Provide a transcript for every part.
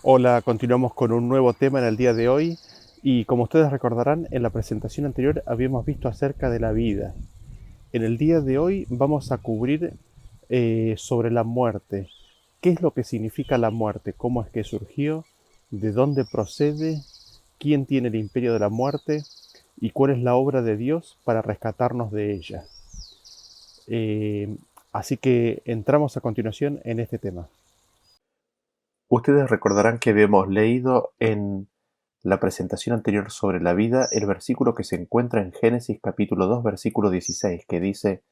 Hola, continuamos con un nuevo tema en el día de hoy y como ustedes recordarán, en la presentación anterior habíamos visto acerca de la vida. En el día de hoy vamos a cubrir sobre la muerte. ¿Qué es lo que significa la muerte? ¿Cómo es que surgió? ¿De dónde procede? ¿Quién tiene el imperio de la muerte? ¿Y cuál es la obra de Dios para rescatarnos de ella? Eh, Así que entramos a continuación en este tema. Ustedes recordarán que habíamos leído en la presentación anterior sobre la vida el versículo que se encuentra en Génesis capítulo 2 versículo 16, que dice: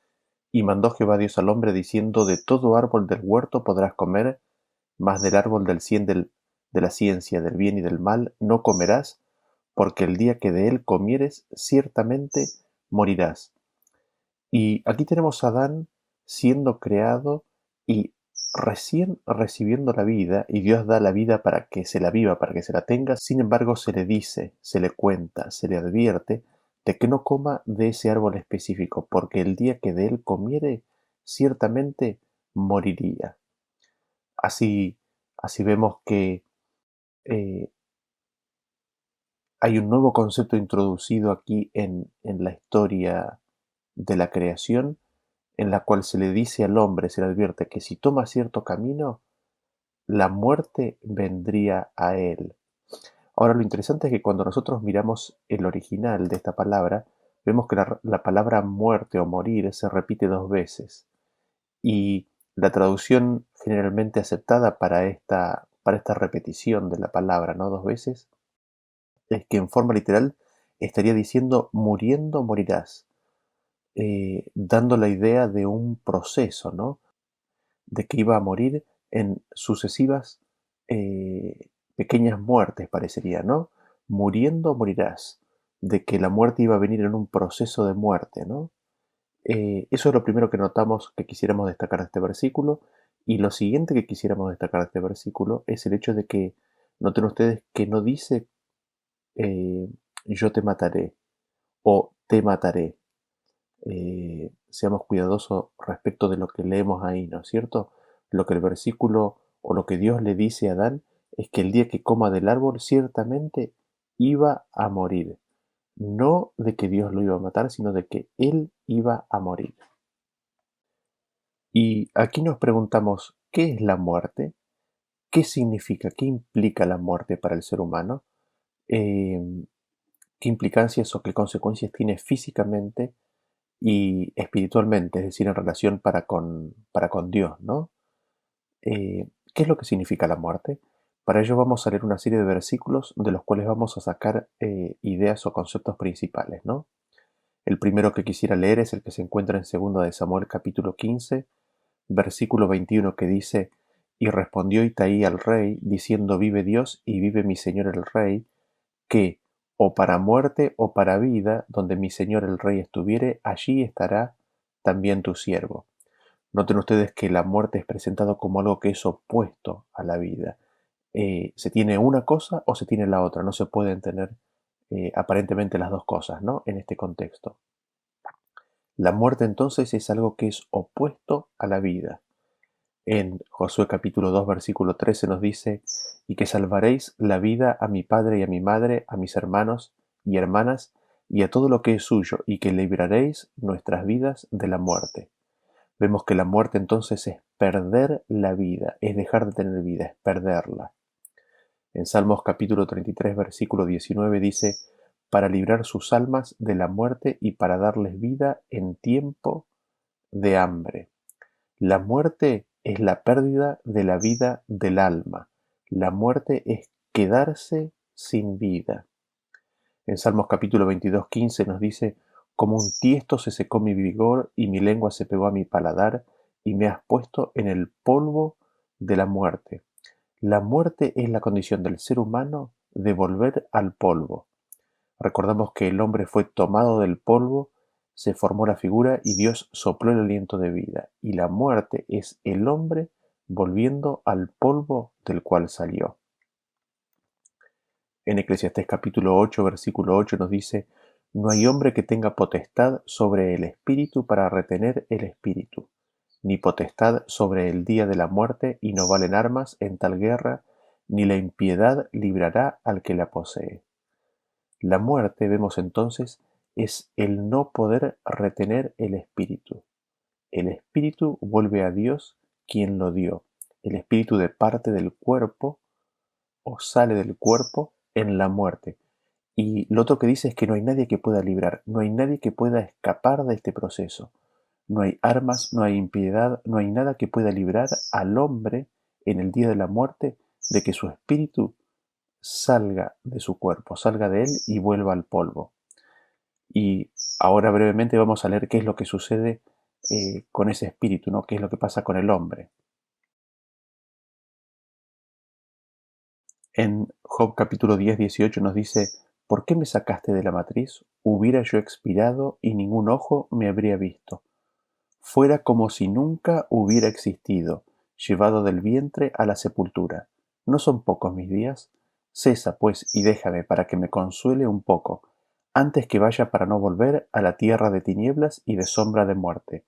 Y mandó Jehová Dios al hombre diciendo: De todo árbol del huerto podrás comer, mas del árbol de la ciencia del bien y del mal no comerás, porque el día que de él comieres ciertamente morirás. Y aquí tenemos a Adán siendo creado y recién recibiendo la vida, y Dios da la vida para que se la viva, para que se la tenga. Sin embargo, se le dice, se le cuenta, se le advierte de que no coma de ese árbol específico, porque el día que de él comiere, ciertamente moriría. Así, así vemos que eh, hay un nuevo concepto introducido aquí en la historia de la creación, en la cual se le dice al hombre, se le advierte que si toma cierto camino, la muerte vendría a él. Ahora, lo interesante es que cuando nosotros miramos el original de esta palabra, vemos que la palabra muerte o morir se repite dos veces. Y la traducción generalmente aceptada para esta repetición de la palabra, ¿no? Dos veces, es que en forma literal estaría diciendo muriendo morirás, dando la idea de un proceso, ¿no? De que iba a morir en sucesivas pequeñas muertes, parecería, ¿no? Muriendo morirás, de que la muerte iba a venir en un proceso de muerte, ¿no? Eso es lo primero que notamos que quisiéramos destacar de este versículo. Y lo siguiente que quisiéramos destacar de este versículo es el hecho de que, noten ustedes que no dice eh, yo te mataré o te mataré. Seamos cuidadosos respecto de lo que leemos ahí, ¿no es cierto? Lo que el versículo o lo que Dios le dice a Adán es que el día que coma del árbol ciertamente iba a morir. No de que Dios lo iba a matar, sino de que él iba a morir. Y aquí nos preguntamos, ¿qué es la muerte? ¿Qué significa? ¿Qué implica la muerte para el ser humano? Eh, ¿Qué implicancias o qué consecuencias tiene físicamente y espiritualmente, es decir, en relación para con Dios, ¿no? ¿Qué es lo que significa la muerte? Para ello vamos a leer una serie de versículos de los cuales vamos a sacar ideas o conceptos principales, ¿no? El primero que quisiera leer es el que se encuentra en 2 de Samuel capítulo 15, versículo 21, que dice: Y respondió Itaí al rey, diciendo: Vive Dios y vive mi señor el rey, que o para muerte o para vida, donde mi señor el rey estuviere, allí estará también tu siervo. Noten ustedes que la muerte es presentado como algo que es opuesto a la vida. Se tiene una cosa o se tiene la otra, no se pueden tener aparentemente las dos cosas, ¿no? En este contexto. La muerte entonces es algo que es opuesto a la vida. En Josué capítulo 2 versículo 13 nos dice: Y que salvaréis la vida a mi padre y a mi madre, a mis hermanos y hermanas, y a todo lo que es suyo, y que libraréis nuestras vidas de la muerte. Vemos que la muerte entonces es perder la vida, es dejar de tener vida, es perderla. En Salmos capítulo 33 versículo 19 dice: Para librar sus almas de la muerte y para darles vida en tiempo de hambre. La muerte es la pérdida de la vida del alma. La muerte es quedarse sin vida. En Salmos capítulo 22, 15 nos dice: Como un tiesto se secó mi vigor y mi lengua se pegó a mi paladar, y me has puesto en el polvo de la muerte. La muerte es la condición del ser humano de volver al polvo. Recordamos que el hombre fue tomado del polvo, se formó la figura y Dios sopló el aliento de vida. Y la muerte es el hombre volviendo al polvo del cual salió. En Eclesiastés capítulo 8, versículo 8 nos dice: No hay hombre que tenga potestad sobre el espíritu para retener el espíritu, ni potestad sobre el día de la muerte, y no valen armas en tal guerra, ni la impiedad librará al que la posee. La muerte, vemos entonces, es el no poder retener el espíritu. El espíritu vuelve a Dios quien lo dio. El espíritu departe del cuerpo o sale del cuerpo en la muerte. Y lo otro que dice es que no hay nadie que pueda librar, no hay nadie que pueda escapar de este proceso. No hay armas, no hay impiedad, no hay nada que pueda librar al hombre en el día de la muerte de que su espíritu salga de su cuerpo, salga de él y vuelva al polvo. Y ahora brevemente vamos a leer qué es lo que sucede con ese espíritu, ¿no? ¿Qué es lo que pasa con el hombre? En Job capítulo 10, 18 nos dice: ¿Por qué me sacaste de la matriz? Hubiera yo expirado y ningún ojo me habría visto. Fuera como si nunca hubiera existido, llevado del vientre a la sepultura. ¿No son pocos mis días? Cesa, pues, y déjame para que me consuele un poco, antes que vaya para no volver a la tierra de tinieblas y de sombra de muerte,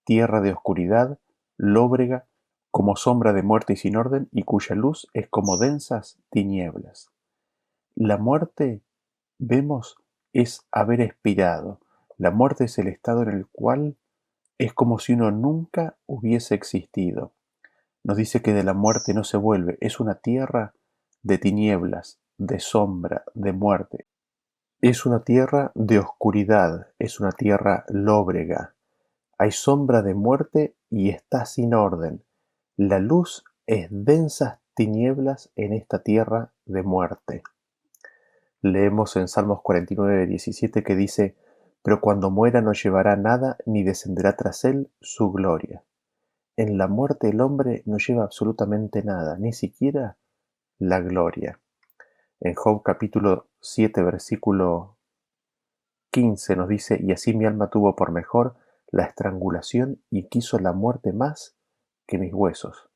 tierra de oscuridad, lóbrega, como sombra de muerte y sin orden, y cuya luz es como densas tinieblas. La muerte, vemos, es haber expirado. La muerte es el estado en el cual es como si uno nunca hubiese existido. Nos dice que de la muerte no se vuelve, es una tierra de tinieblas, de sombra, de muerte. Es una tierra de oscuridad, es una tierra lóbrega. Hay sombra de muerte y está sin orden. La luz es densas tinieblas en esta tierra de muerte. Leemos en Salmos 49, 17 que dice: Pero cuando muera no llevará nada ni descenderá tras él su gloria. En la muerte el hombre no lleva absolutamente nada, ni siquiera la gloria. En Job capítulo 7, versículo 15 nos dice: Y así mi alma tuvo por mejor la estrangulación y quiso la muerte más que mis huesos.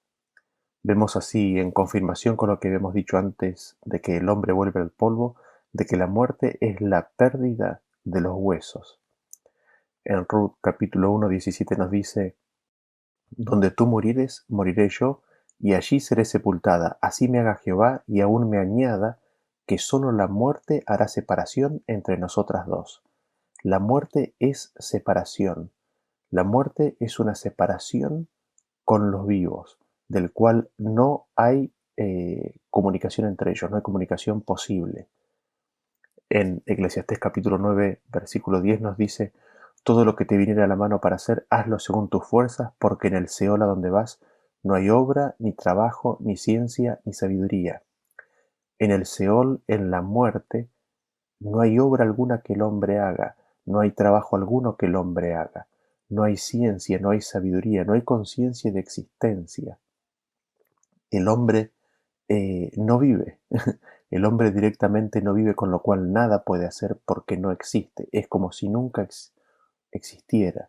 Vemos así, en confirmación con lo que habíamos dicho antes, de que el hombre vuelve al polvo, de que la muerte es la pérdida de los huesos. En Ruth capítulo 1, 17 nos dice: Donde tú murieres, moriré yo, y allí seré sepultada. Así me haga Jehová, y aún me añada, que sólo la muerte hará separación entre nosotras dos. La muerte es separación. La muerte es una separación con los vivos, del cual no hay comunicación entre ellos, no hay comunicación posible. En Eclesiastés capítulo 9, versículo 10 nos dice: Todo lo que te viniera a la mano para hacer, hazlo según tus fuerzas, porque en el Seol a donde vas no hay obra, ni trabajo, ni ciencia, ni sabiduría. En el Seol, en la muerte, no hay obra alguna que el hombre haga, no hay trabajo alguno que el hombre haga, no hay ciencia, no hay sabiduría, no hay conciencia de existencia. El hombre no vive, el hombre directamente no vive, con lo cual nada puede hacer porque no existe, es como si nunca existiera.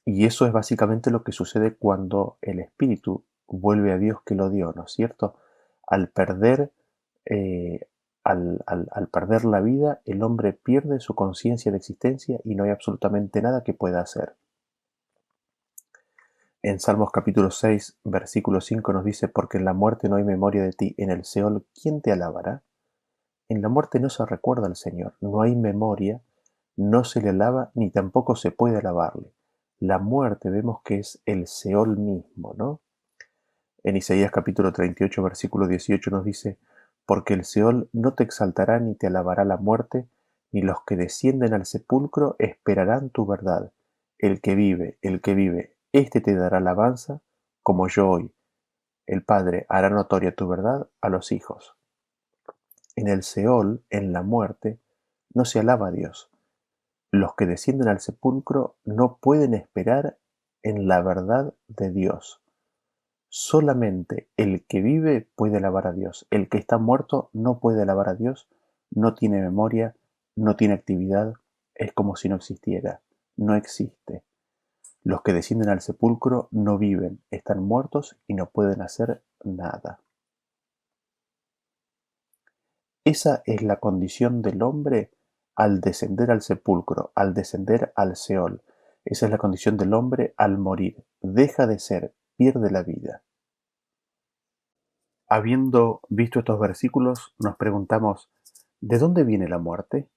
Y eso es básicamente lo que sucede cuando el espíritu vuelve a Dios que lo dio, ¿no es cierto? Al perder, eh, al perder la vida, el hombre pierde su conciencia de existencia y no hay absolutamente nada que pueda hacer. En Salmos capítulo 6, versículo 5 nos dice: Porque en la muerte no hay memoria de ti, en el Seol, ¿quién te alabará? En la muerte no se recuerda al Señor, no hay memoria, no se le alaba ni tampoco se puede alabarle. La muerte vemos que es el Seol mismo, ¿no? En Isaías capítulo 38, versículo 18 nos dice: Porque el Seol no te exaltará ni te alabará la muerte, ni los que descienden al sepulcro esperarán tu verdad. El que vive, éste te dará alabanza, como yo hoy. El Padre hará notoria tu verdad a los hijos. En el Seol, en la muerte, no se alaba a Dios. Los que descienden al sepulcro no pueden esperar en la verdad de Dios. Solamente el que vive puede alabar a Dios. El que está muerto no puede alabar a Dios, no tiene memoria, no tiene actividad, es como si no existiera, no existe. Los que descienden al sepulcro no viven, están muertos y no pueden hacer nada. Esa es la condición del hombre al descender al sepulcro, al descender al Seol. Esa es la condición del hombre al morir. Deja de ser, pierde la vida. Habiendo visto estos versículos, nos preguntamos, ¿de dónde viene la muerte?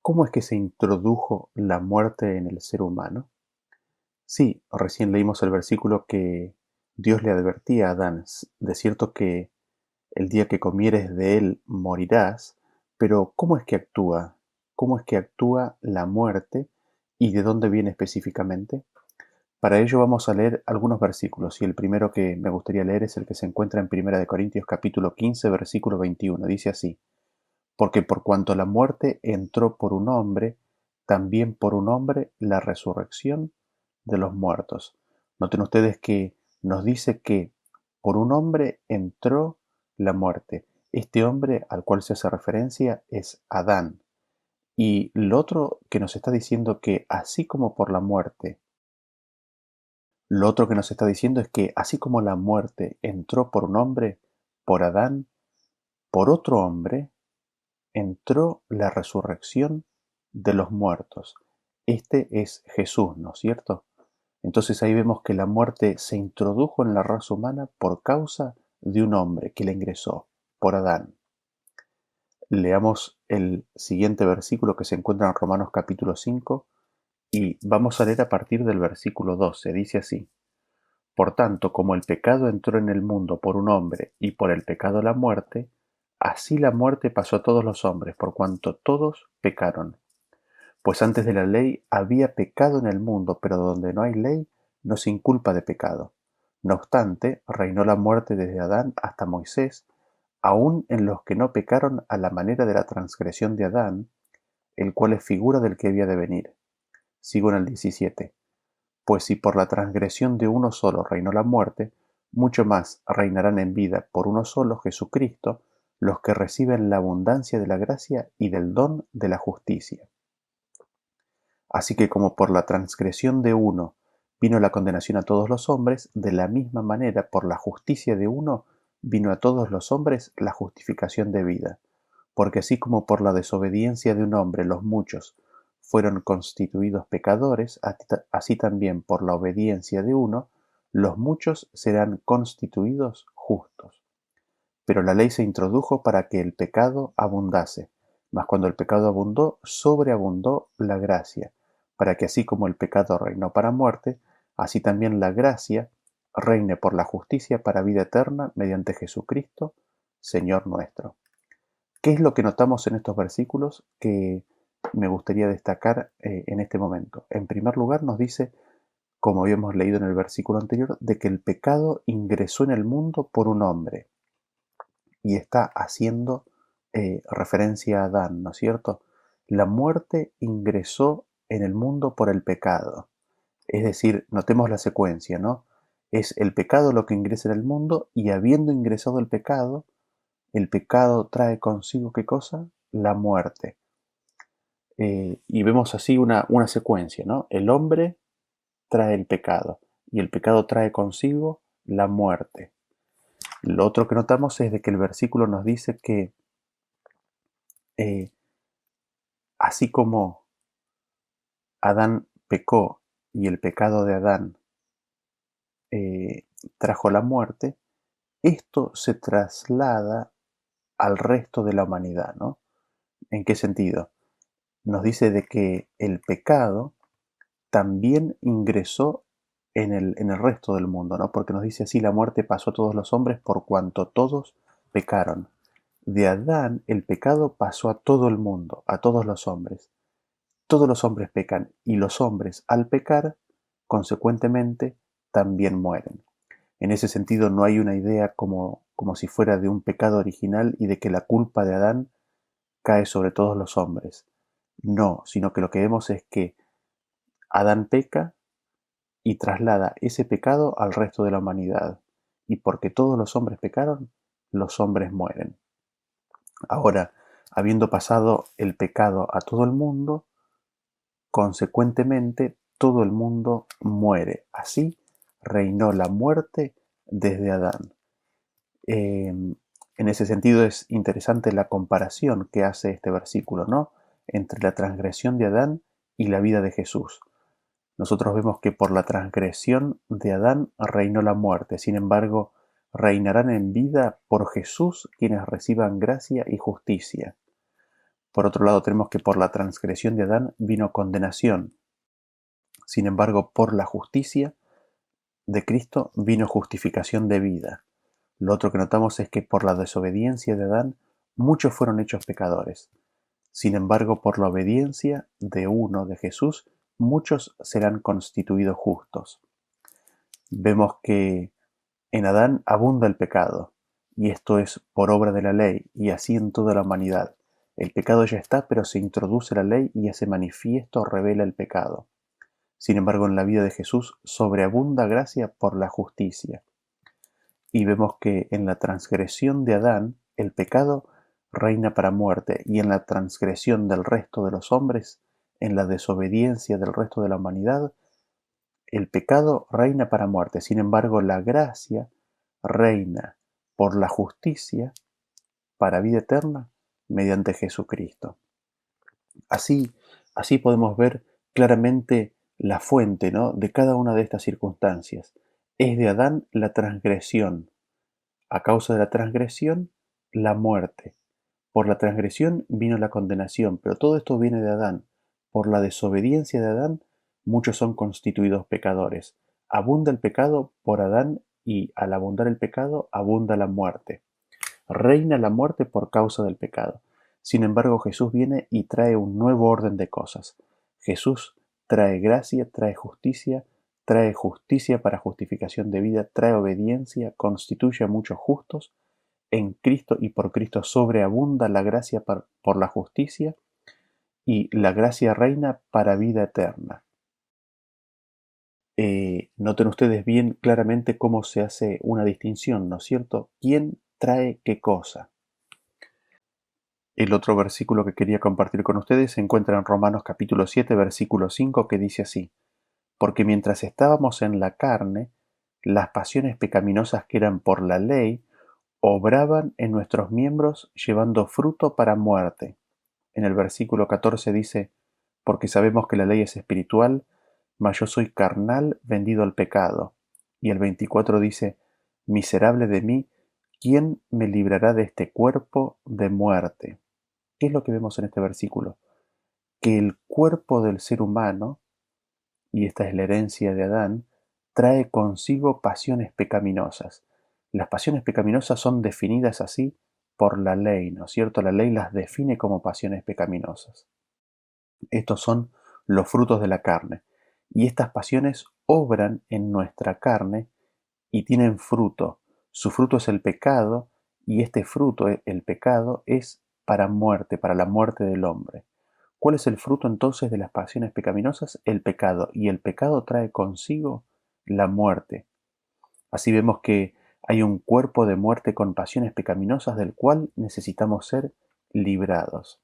¿Cómo es que se introdujo la muerte en el ser humano? Sí, recién leímos el versículo que Dios le advertía a Adán, de cierto que el día que comieres de él morirás, pero ¿cómo es que actúa? ¿Cómo es que actúa la muerte y de dónde viene específicamente? Para ello vamos a leer algunos versículos y el primero que me gustaría leer es el que se encuentra en Primera de Corintios capítulo 15 versículo 21. Dice así: Porque por cuanto la muerte entró por un hombre, también por un hombre la resurrección de los muertos. Noten ustedes que nos dice que por un hombre entró la muerte. Este hombre al cual se hace referencia es Adán. Y lo otro que nos está diciendo que así como por la muerte, lo otro que nos está diciendo es que así como la muerte entró por un hombre, por Adán, por otro hombre, entró la resurrección de los muertos. Este es Jesús, ¿no es cierto? Entonces ahí vemos que la muerte se introdujo en la raza humana por causa de un hombre que la ingresó, por Adán. Leamos el siguiente versículo que se encuentra en Romanos capítulo 5 y vamos a leer a partir del versículo 12. Dice así: Por tanto, como el pecado entró en el mundo por un hombre y por el pecado la muerte, así la muerte pasó a todos los hombres, por cuanto todos pecaron. Pues antes de la ley había pecado en el mundo, pero donde no hay ley no se inculpa de pecado. No obstante, reinó la muerte desde Adán hasta Moisés, aun en los que no pecaron a la manera de la transgresión de Adán, el cual es figura del que había de venir. Sigo en el 17. Pues si por la transgresión de uno solo reinó la muerte, mucho más reinarán en vida por uno solo, Jesucristo, los que reciben la abundancia de la gracia y del don de la justicia. Así que como por la transgresión de uno vino la condenación a todos los hombres, de la misma manera por la justicia de uno vino a todos los hombres la justificación de vida. Porque así como por la desobediencia de un hombre los muchos fueron constituidos pecadores, así también por la obediencia de uno los muchos serán constituidos justos. Pero la ley se introdujo para que el pecado abundase, mas cuando el pecado abundó, sobreabundó la gracia, para que así como el pecado reinó para muerte, así también la gracia reine por la justicia para vida eterna mediante Jesucristo, Señor nuestro. ¿Qué es lo que notamos en estos versículos que me gustaría destacar en este momento? En primer lugar nos dice, como habíamos leído en el versículo anterior, de que el pecado ingresó en el mundo por un hombre y está haciendo referencia a Adán, ¿no es cierto? La muerte ingresó en el mundo por el pecado. Es decir, notemos la secuencia, ¿no? Es el pecado lo que ingresa en el mundo y habiendo ingresado el pecado trae consigo ¿qué cosa? La muerte. Y vemos así una secuencia, ¿no? El hombre trae el pecado y el pecado trae consigo la muerte. Lo otro que notamos es de que el versículo nos dice que eh, así como Adán pecó y el pecado de Adán eh, trajo la muerte, esto se traslada al resto de la humanidad, ¿no? ¿En qué sentido? Nos dice de que el pecado también ingresó en el resto del mundo, ¿no? Porque nos dice así, la muerte pasó a todos los hombres por cuanto todos pecaron. De Adán el pecado pasó a todo el mundo, a todos los hombres. Todos los hombres pecan y los hombres al pecar, consecuentemente, también mueren. En ese sentido no hay una idea como si fuera de un pecado original y de que la culpa de Adán cae sobre todos los hombres. No, sino que lo que vemos es que Adán peca y traslada ese pecado al resto de la humanidad. Y porque todos los hombres pecaron, los hombres mueren. Ahora, habiendo pasado el pecado a todo el mundo, consecuentemente todo el mundo muere. Así reinó la muerte desde Adán. En ese sentido es interesante la comparación que hace este versículo, ¿no? Entre la transgresión de Adán y la vida de Jesús. Nosotros vemos que por la transgresión de Adán reinó la muerte, sin embargo, reinarán en vida por Jesús quienes reciban gracia y justicia. Por otro lado, tenemos que por la transgresión de Adán vino condenación. Sin embargo, por la justicia de Cristo vino justificación de vida. Lo otro que notamos es que por la desobediencia de Adán muchos fueron hechos pecadores. Sin embargo, por la obediencia de uno, de Jesús, muchos serán constituidos justos. Vemos que en Adán abunda el pecado, y esto es por obra de la ley, y así en toda la humanidad. El pecado ya está, pero se introduce la ley y ese manifiesto revela el pecado. Sin embargo, en la vida de Jesús sobreabunda gracia por la justicia. Y vemos que en la transgresión de Adán, el pecado reina para muerte, y en la transgresión del resto de los hombres, en la desobediencia del resto de la humanidad, el pecado reina para muerte. Sin embargo, la gracia reina por la justicia para vida eterna mediante Jesucristo. Así podemos ver claramente la fuente, ¿no?, de cada una de estas circunstancias. Es de Adán la transgresión. A causa de la transgresión, la muerte. Por la transgresión vino la condenación, pero todo esto viene de Adán. Por la desobediencia de Adán, muchos son constituidos pecadores. Abunda el pecado por Adán y al abundar el pecado, abunda la muerte. Reina la muerte por causa del pecado. Sin embargo, Jesús viene y trae un nuevo orden de cosas. Jesús trae gracia, trae justicia para justificación de vida, trae obediencia, constituye a muchos justos. En Cristo y por Cristo sobreabunda la gracia por la justicia y la gracia reina para vida eterna. Noten ustedes bien claramente cómo se hace una distinción, ¿no es cierto? ¿Quién trae qué cosa? El otro versículo que quería compartir con ustedes se encuentra en Romanos capítulo 7, versículo 5, que dice así: porque mientras estábamos en la carne, las pasiones pecaminosas que eran por la ley obraban en nuestros miembros llevando fruto para muerte. En el versículo 14 dice: porque sabemos que la ley es espiritual, mas yo soy carnal, vendido al pecado. Y el 24 dice: miserable de mí, ¿quién me librará de este cuerpo de muerte? ¿Qué es lo que vemos en este versículo? Que el cuerpo del ser humano, y esta es la herencia de Adán, trae consigo pasiones pecaminosas. Las pasiones pecaminosas son definidas así por la ley, ¿no es cierto? La ley las define como pasiones pecaminosas. Estos son los frutos de la carne. Y estas pasiones obran en nuestra carne y tienen fruto. Su fruto es el pecado, y este fruto, el pecado, es para muerte, para la muerte del hombre. ¿Cuál es el fruto entonces de las pasiones pecaminosas? El pecado. Y el pecado trae consigo la muerte. Así vemos que hay un cuerpo de muerte con pasiones pecaminosas del cual necesitamos ser librados.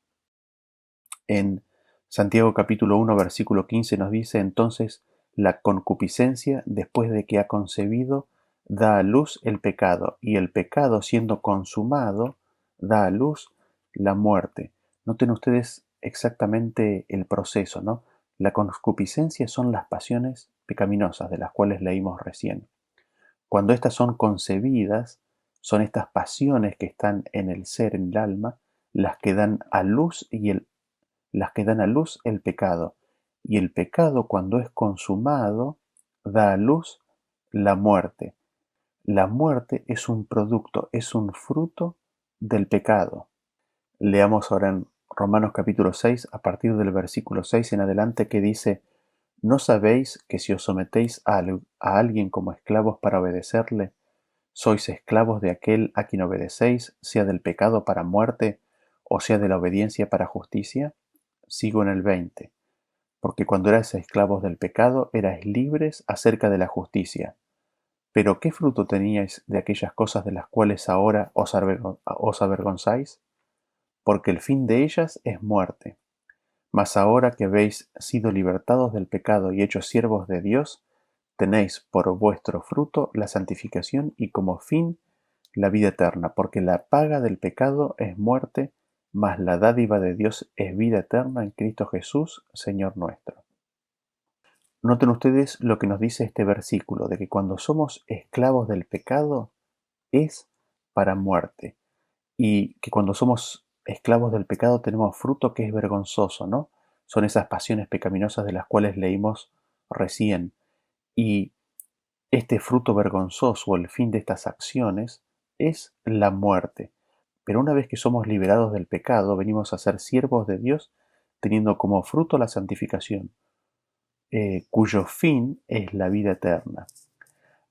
En Santiago capítulo 1 versículo 15 nos dice: entonces la concupiscencia, después de que ha concebido, da a luz el pecado, y el pecado, siendo consumado, da a luz la muerte. Noten ustedes exactamente el proceso, ¿no? La concupiscencia son las pasiones pecaminosas de las cuales leímos recién. Cuando éstas son concebidas, son estas pasiones que están en el ser, en el alma, las que dan a luz el pecado. Y el pecado, cuando es consumado, da a luz la muerte. La muerte es un producto, es un fruto del pecado. Leamos ahora en Romanos capítulo 6, a partir del versículo 6 en adelante, que dice: ¿no sabéis que si os sometéis a alguien como esclavos para obedecerle, sois esclavos de aquel a quien obedecéis, sea del pecado para muerte, o sea de la obediencia para justicia? Sigo en el 20. Porque cuando erais esclavos del pecado, erais libres acerca de la justicia. Pero ¿qué fruto teníais de aquellas cosas de las cuales ahora os avergonzáis? Porque el fin de ellas es muerte. Mas ahora que habéis sido libertados del pecado y hechos siervos de Dios, tenéis por vuestro fruto la santificación y como fin la vida eterna, porque la paga del pecado es muerte, mas la dádiva de Dios es vida eterna en Cristo Jesús, Señor nuestro. Noten ustedes lo que nos dice este versículo, de que cuando somos esclavos del pecado, es para muerte. Y que cuando somos esclavos del pecado tenemos fruto que es vergonzoso, ¿no? Son esas pasiones pecaminosas de las cuales leímos recién. Y este fruto vergonzoso, o el fin de estas acciones, es la muerte. Pero una vez que somos liberados del pecado, venimos a ser siervos de Dios, teniendo como fruto la santificación, cuyo fin es la vida eterna.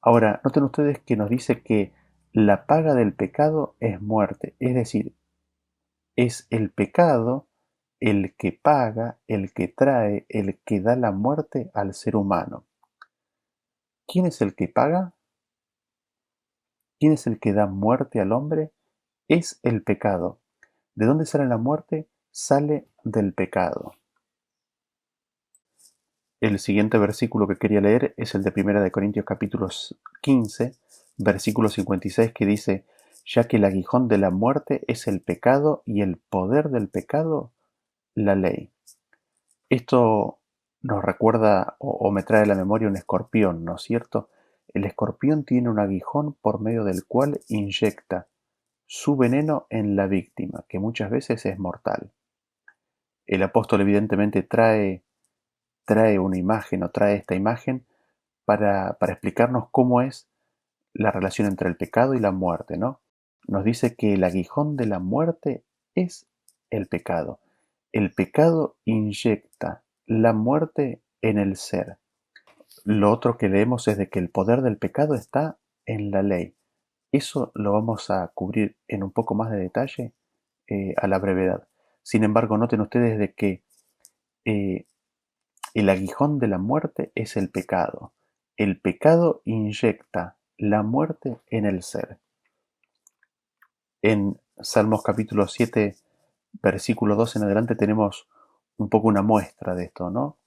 Ahora, noten ustedes que nos dice que la paga del pecado es muerte, es decir, es el pecado el que paga, el que trae, el que da la muerte al ser humano. ¿Quién es el que paga? ¿Quién es el que da muerte al hombre? Es el pecado. ¿De dónde sale la muerte? Sale del pecado. El siguiente versículo que quería leer es el de 1 de Corintios capítulo 15, versículo 56, que dice, ya que el aguijón de la muerte es el pecado y el poder del pecado, la ley. Esto nos recuerda o me trae a la memoria un escorpión, ¿no es cierto? El escorpión tiene un aguijón por medio del cual inyecta su veneno en la víctima, que muchas veces es mortal. El apóstol evidentemente trae una imagen o trae esta imagen para explicarnos cómo es la relación entre el pecado y la muerte, ¿no? Nos dice que el aguijón de la muerte es el pecado. El pecado inyecta la muerte en el ser. Lo otro que leemos es de que el poder del pecado está en la ley. Eso lo vamos a cubrir en un poco más de detalle a la brevedad. Sin embargo, noten ustedes de que eh, el aguijón de la muerte es el pecado. El pecado inyecta la muerte en el ser. En Salmos capítulo 7, versículo 2 en adelante tenemos un poco una muestra de esto, ¿no?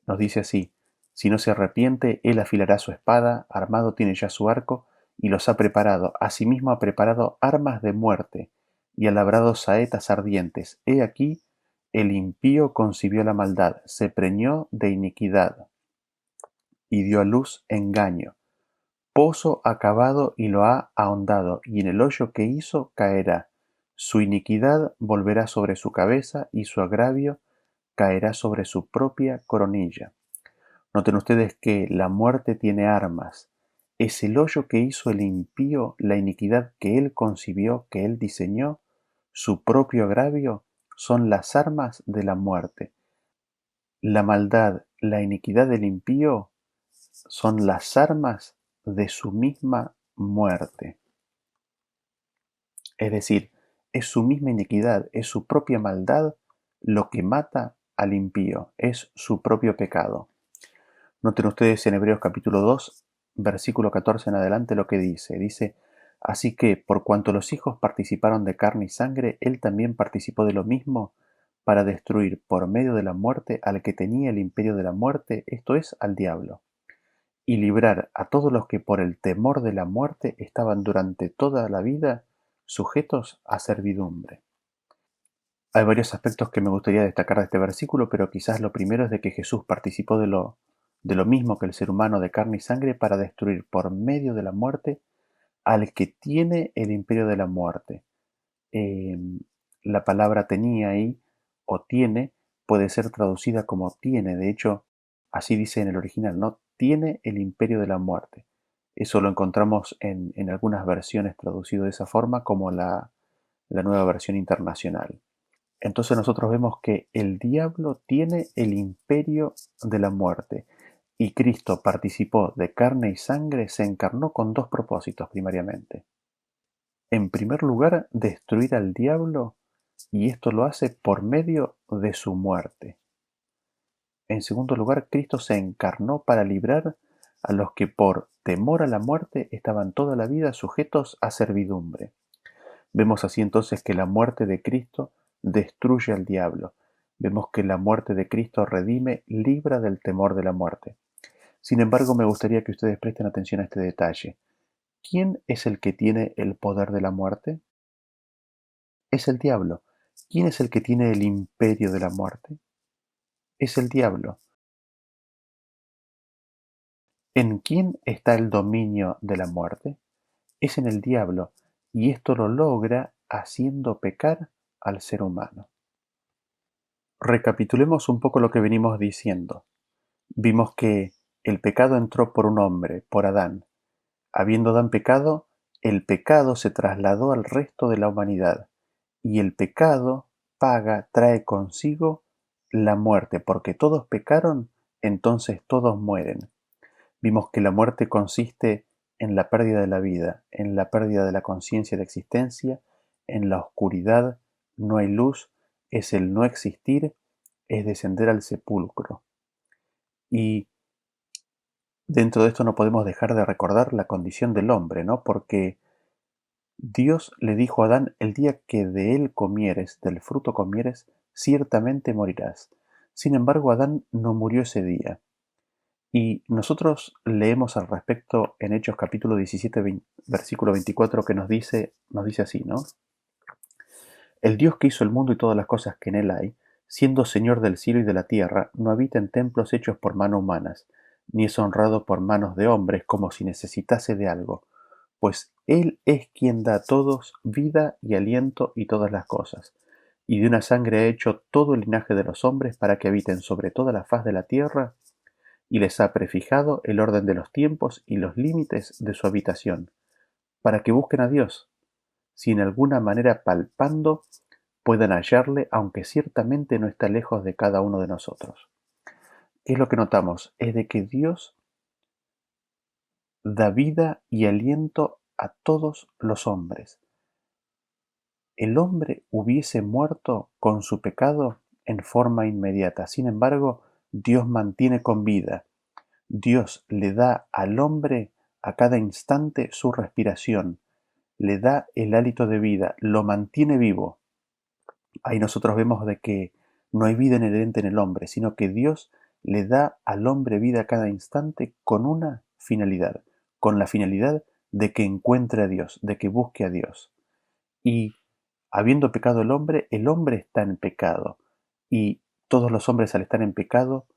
Nos dice así, si no se arrepiente, él afilará su espada, armado tiene ya su arco, y los ha preparado. Asimismo ha preparado armas de muerte, y ha labrado saetas ardientes. He aquí, el impío concibió la maldad, se preñó de iniquidad, y dio a luz engaño. Pozo ha cavado y lo ha ahondado, y en el hoyo que hizo caerá. Su iniquidad volverá sobre su cabeza, y su agravio caerá sobre su propia coronilla. Noten ustedes que la muerte tiene armas. Es el hoyo que hizo el impío, la iniquidad que él concibió, que él diseñó, su propio agravio, son las armas de la muerte. La maldad, la iniquidad del impío son las armas de su misma muerte. Es decir, es su misma iniquidad, es su propia maldad lo que mata al impío, es su propio pecado. Noten ustedes en Hebreos capítulo 2, versículo 14 en adelante lo que dice. Dice, así que por cuanto los hijos participaron de carne y sangre, él también participó de lo mismo para destruir por medio de la muerte al que tenía el imperio de la muerte, esto es, al diablo, y librar a todos los que por el temor de la muerte estaban durante toda la vida sujetos a servidumbre. Hay varios aspectos que me gustaría destacar de este versículo, pero quizás lo primero es de que Jesús participó de lo mismo que el ser humano de carne y sangre para destruir por medio de la muerte al que tiene el imperio de la muerte. Eh, la palabra tenía ahí o tiene puede ser traducida como tiene. De hecho, así dice en el original, ¿no? Tiene el imperio de la muerte. Eso lo encontramos en algunas versiones traducido de esa forma, como la nueva versión internacional. Entonces nosotros vemos que el diablo tiene el imperio de la muerte y Cristo participó de carne y sangre, se encarnó con dos propósitos primariamente. En primer lugar, destruir al diablo, y esto lo hace por medio de su muerte. En segundo lugar, Cristo se encarnó para librar a los que por temor a la muerte estaban toda la vida sujetos a servidumbre. Vemos así entonces que la muerte de Cristo destruye al diablo. Vemos que la muerte de Cristo redime, libra del temor de la muerte. Sin embargo, me gustaría que ustedes presten atención a este detalle. ¿Quién es el que tiene el poder de la muerte? Es el diablo. ¿Quién es el que tiene el imperio de la muerte? Es el diablo. ¿En quién está el dominio de la muerte? es en el diablo, y esto lo logra haciendo pecar al ser humano. Recapitulemos un poco lo que venimos diciendo. Vimos que el pecado entró por un hombre, por Adán. Habiendo Adán pecado, el pecado se trasladó al resto de la humanidad, y el pecado trae consigo la muerte, porque todos pecaron, entonces todos mueren. Vimos que la muerte consiste en la pérdida de la vida, en la pérdida de la conciencia de existencia, en la oscuridad, no hay luz, es el no existir, es descender al sepulcro. Y dentro de esto no podemos dejar de recordar la condición del hombre, ¿no? Porque Dios le dijo a Adán: el día que de él comieres, del fruto comieres, ciertamente morirás. Sin embargo, Adán no murió ese día. Y nosotros leemos al respecto en Hechos capítulo 17, versículo 24, que nos dice así, ¿no? El Dios que hizo el mundo y todas las cosas que en él hay, siendo Señor del cielo y de la tierra, no habita en templos hechos por manos humanas, ni es honrado por manos de hombres como si necesitase de algo, pues Él es quien da a todos vida y aliento y todas las cosas, y de una sangre ha hecho todo el linaje de los hombres para que habiten sobre toda la faz de la tierra, y les ha prefijado el orden de los tiempos y los límites de su habitación, para que busquen a Dios, si en alguna manera palpando puedan hallarle, aunque ciertamente no está lejos de cada uno de nosotros. ¿Qué es lo que notamos? Es de que Dios da vida y aliento a todos los hombres. El hombre hubiese muerto con su pecado en forma inmediata. Sin embargo, Dios mantiene con vida. Dios le da al hombre a cada instante su respiración, le da el hálito de vida, lo mantiene vivo. Ahí nosotros vemos de que no hay vida inherente en el hombre, sino que Dios le da al hombre vida a cada instante con una finalidad, con la finalidad de que encuentre a Dios, de que busque a Dios. Y habiendo pecado el hombre está en pecado, y todos los hombres al estar en pecado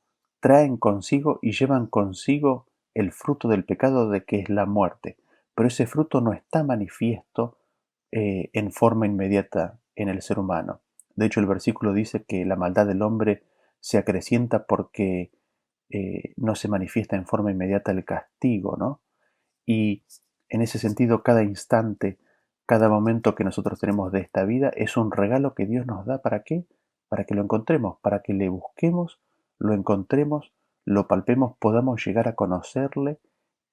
traen consigo y llevan consigo el fruto del pecado, de que es la muerte. Pero ese fruto no está manifiesto en forma inmediata en el ser humano. De hecho, el versículo dice que la maldad del hombre se acrecienta porque no se manifiesta en forma inmediata el castigo, ¿no? Y en ese sentido, cada instante, cada momento que nosotros tenemos de esta vida es un regalo que Dios nos da. ¿Para qué? Para que lo encontremos, para que le busquemos, lo encontremos, lo palpemos, podamos llegar a conocerle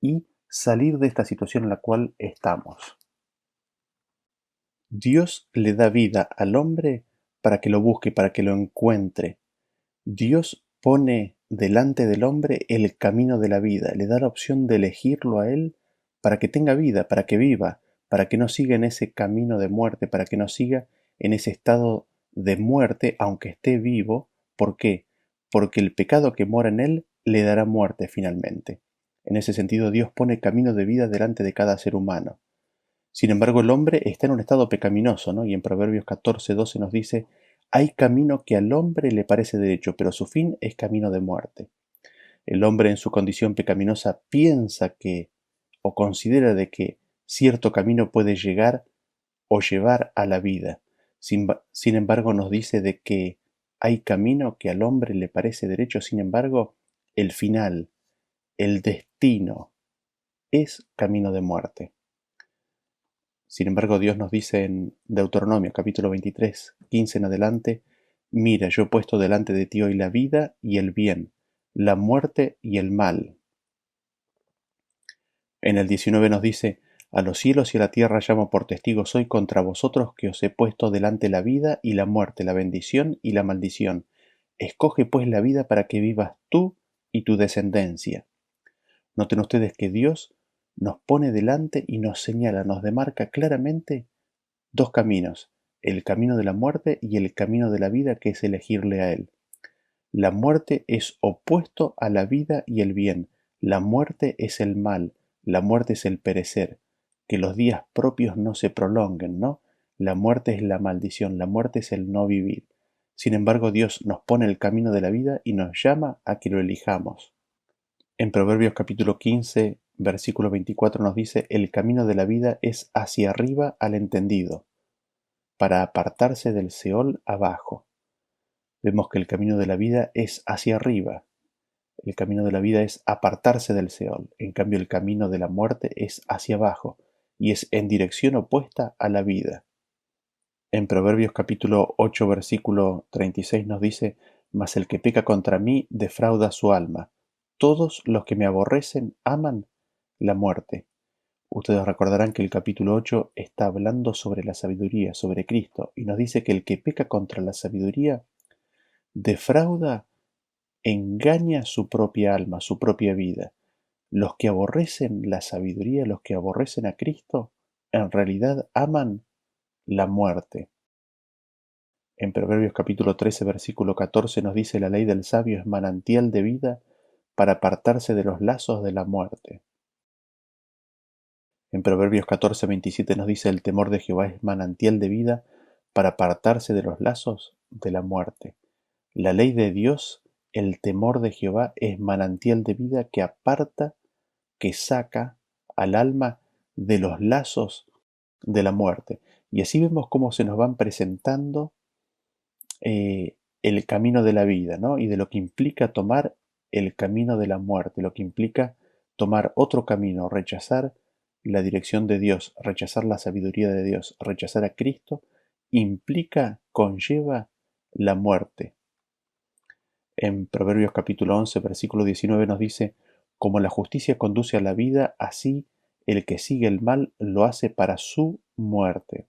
y salir de esta situación en la cual estamos. Dios le da vida al hombre para que lo busque, para que lo encuentre. Dios pone delante del hombre el camino de la vida, le da la opción de elegirlo a él para que tenga vida, para que viva, para que no siga en ese camino de muerte, para que no siga en ese estado de muerte aunque esté vivo. ¿Por qué? Porque el pecado que mora en él le dará muerte finalmente. En ese sentido, Dios pone camino de vida delante de cada ser humano. Sin embargo, el hombre está en un estado pecaminoso, ¿no? Y en Proverbios 14:12 nos dice: hay camino que al hombre le parece derecho, pero su fin es camino de muerte. El hombre en su condición pecaminosa piensa que, o considera de que cierto camino puede llegar o llevar a la vida. Sin embargo, nos dice de que hay camino que al hombre le parece derecho, sin embargo, el final, el destino, es camino de muerte. Sin embargo, Dios nos dice en Deuteronomio capítulo 23, 15 en adelante: mira, yo he puesto delante de ti hoy la vida y el bien, la muerte y el mal. En el 19 nos dice: a los cielos y a la tierra llamo por testigos hoy contra vosotros que os he puesto delante la vida y la muerte, la bendición y la maldición. Escoge pues la vida para que vivas tú y tu descendencia. Noten ustedes que Dios nos pone delante y nos señala, nos demarca claramente dos caminos: el camino de la muerte y el camino de la vida, que es elegirle a Él. La muerte es opuesto a la vida y el bien. La muerte es el mal, la muerte es el perecer, que los días propios no se prolonguen, ¿no? La muerte es la maldición, la muerte es el no vivir. Sin embargo, Dios nos pone el camino de la vida y nos llama a que lo elijamos. En Proverbios capítulo 15, versículo 24 nos dice, el camino de la vida es hacia arriba al entendido, para apartarse del Seol abajo. Vemos que el camino de la vida es hacia arriba. El camino de la vida es apartarse del Seol. En cambio, el camino de la muerte es hacia abajo y es en dirección opuesta a la vida. En Proverbios capítulo 8, versículo 36 nos dice, mas el que peca contra mí defrauda su alma. Todos los que me aborrecen aman la muerte. Ustedes recordarán que el capítulo 8 está hablando sobre la sabiduría, sobre Cristo, y nos dice que el que peca contra la sabiduría defrauda, engaña su propia alma, su propia vida. Los que aborrecen la sabiduría, los que aborrecen a Cristo, en realidad aman la muerte. En Proverbios capítulo 13, versículo 14 nos dice, la ley del sabio es manantial de vida para apartarse de los lazos de la muerte. En Proverbios 14, 27 nos dice, el temor de Jehová es manantial de vida para apartarse de los lazos de la muerte. La ley de Dios, el temor de Jehová, es manantial de vida que aparta, que saca al alma de los lazos de la muerte. Y así vemos cómo se nos van presentando el camino de la vida, ¿no? Y de lo que implica tomar el camino de la muerte, lo que implica tomar otro camino, rechazar la dirección de Dios, rechazar la sabiduría de Dios, rechazar a Cristo, implica, conlleva la muerte. En Proverbios capítulo 11, versículo 19 nos dice, como la justicia conduce a la vida, así el que sigue el mal lo hace para su muerte.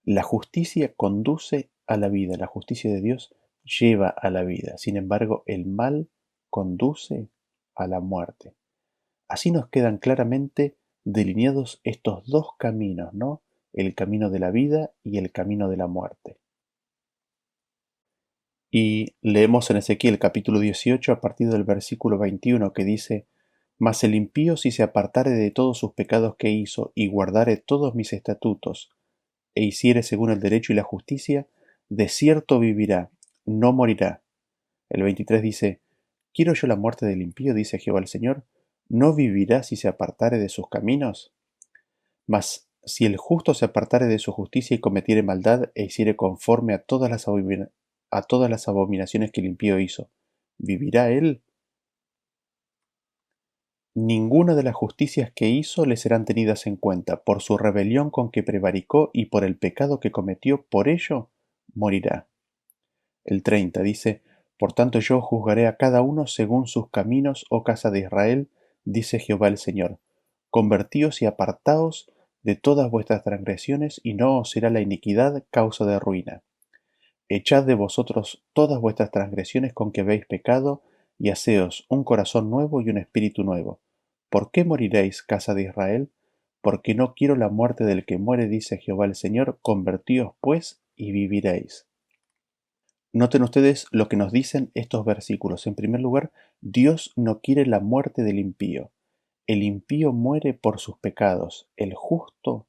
La justicia conduce a la vida, la justicia de Dios lleva a la vida. Sin embargo, el mal conduce a la muerte. Así nos quedan claramente delineados estos dos caminos, ¿no? El camino de la vida y el camino de la muerte. Y leemos en Ezequiel capítulo 18 a partir del versículo 21 que dice, mas el impío si se apartare de todos sus pecados que hizo y guardare todos mis estatutos, e hiciere según el derecho y la justicia, de cierto vivirá, no morirá. El 23 dice, ¿quiero yo la muerte del impío? Dice Jehová el Señor, ¿no vivirá si se apartare de sus caminos? Mas si el justo se apartare de su justicia y cometiere maldad e hiciere conforme a todas las abominaciones que el impío hizo, ¿vivirá él? Ninguna de las justicias que hizo le serán tenidas en cuenta. Por su rebelión con que prevaricó y por el pecado que cometió, por ello morirá. El 30 dice, por tanto yo juzgaré a cada uno según sus caminos, oh casa de Israel, dice Jehová el Señor. Convertíos y apartaos de todas vuestras transgresiones, y no os será la iniquidad causa de ruina. Echad de vosotros todas vuestras transgresiones con que habéis pecado, y haceos un corazón nuevo y un espíritu nuevo. ¿Por qué moriréis, casa de Israel? Porque no quiero la muerte del que muere, dice Jehová el Señor. Convertíos pues y viviréis. Noten ustedes lo que nos dicen estos versículos. En primer lugar, Dios no quiere la muerte del impío. El impío muere por sus pecados. El justo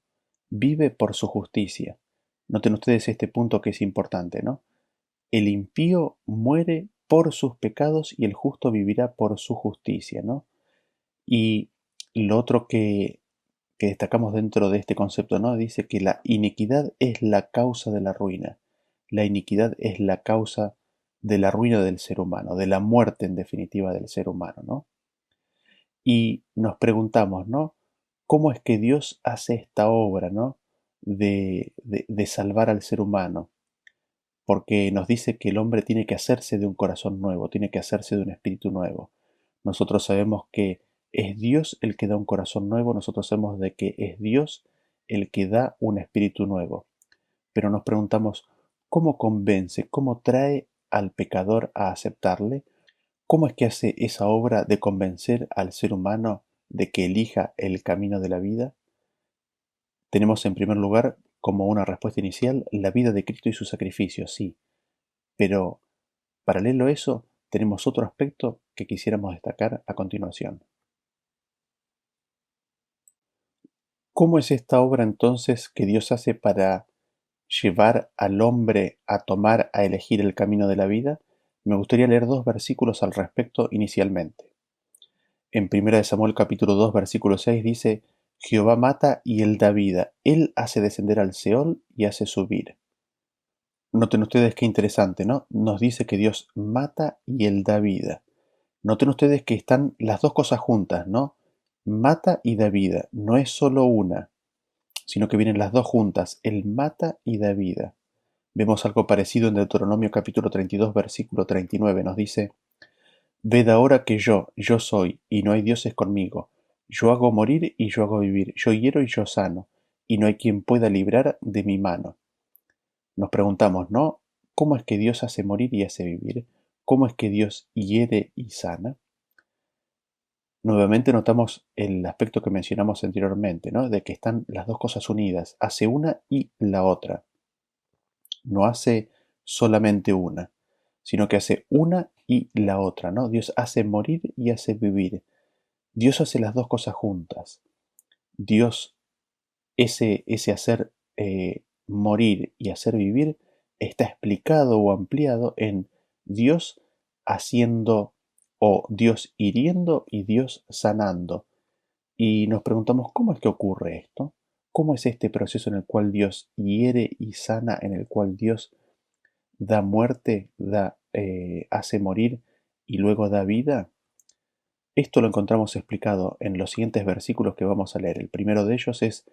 vive por su justicia. Noten ustedes este punto que es importante, ¿no? El impío muere por sus pecados y el justo vivirá por su justicia, ¿no? Y lo otro que destacamos dentro de este concepto, ¿no? Dice que la iniquidad es la causa de la ruina. La iniquidad es la causa de la ruina del ser humano, de la muerte en definitiva del ser humano, ¿no? Y nos preguntamos, ¿no? ¿Cómo es que Dios hace esta obra, ¿no? De salvar al ser humano? Porque nos dice que el hombre tiene que hacerse de un corazón nuevo, tiene que hacerse de un espíritu nuevo. Nosotros sabemos que es Dios el que da un corazón nuevo, nosotros sabemos de que es Dios el que da un espíritu nuevo. Pero nos preguntamos, ¿cómo convence, cómo trae al pecador a aceptarle? ¿Cómo es que hace esa obra de convencer al ser humano de que elija el camino de la vida? Tenemos en primer lugar, como una respuesta inicial, la vida de Cristo y su sacrificio, sí. Pero, paralelo a eso, tenemos otro aspecto que quisiéramos destacar a continuación. ¿Cómo es esta obra entonces que Dios hace para llevar al hombre a tomar, a elegir el camino de la vida? Me gustaría leer dos versículos al respecto inicialmente. En 1 de Samuel capítulo 2 versículo 6 dice, Jehová mata y él da vida, él hace descender al Seol y hace subir. Noten ustedes qué interesante, ¿no? Nos dice que Dios mata y él da vida. Noten ustedes que están las dos cosas juntas, ¿no? Mata y da vida, no es solo una, sino que vienen las dos juntas, él mata y da vida. Vemos algo parecido en Deuteronomio capítulo 32 versículo 39, nos dice, Ved ahora que yo soy, y no hay dioses conmigo. Yo hago morir y yo hago vivir, yo hiero y yo sano, y no hay quien pueda librar de mi mano. Nos preguntamos, ¿no? ¿Cómo es que Dios hace morir y hace vivir? ¿Cómo es que Dios hiere y sana? Nuevamente notamos el aspecto que mencionamos anteriormente, ¿no? De que están las dos cosas unidas, hace una y la otra. No hace solamente una, sino que hace una y la otra, ¿no? Dios hace morir y hace vivir. Dios hace las dos cosas juntas. Dios, ese hacer morir y hacer vivir, está explicado o ampliado en Dios haciendo o Dios hiriendo y Dios sanando. Y nos preguntamos, ¿cómo es que ocurre esto? ¿Cómo es este proceso en el cual Dios hiere y sana, en el cual Dios da muerte, hace morir y luego da vida? Esto lo encontramos explicado en los siguientes versículos que vamos a leer. El primero de ellos es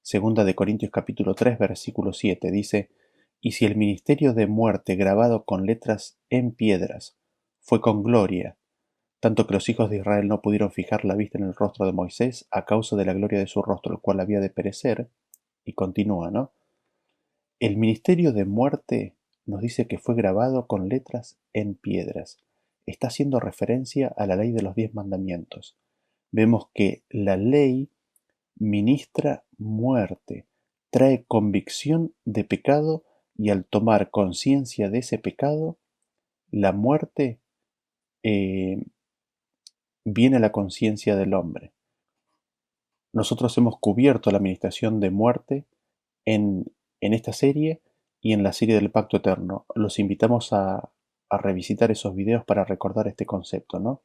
2 de Corintios capítulo 3 versículo 7. Dice, y si el ministerio de muerte grabado con letras en piedras fue con gloria, tanto que los hijos de Israel no pudieron fijar la vista en el rostro de Moisés a causa de la gloria de su rostro, el cual había de perecer, y continúa, ¿no? El ministerio de muerte nos dice que fue grabado con letras en piedras. Está haciendo referencia a la ley de los 10 mandamientos. Vemos que la ley ministra muerte, trae convicción de pecado y al tomar conciencia de ese pecado, la muerte viene a la conciencia del hombre. Nosotros hemos cubierto la administración de muerte en esta serie y en la serie del Pacto Eterno. Los invitamos a revisitar esos videos para recordar este concepto, ¿no?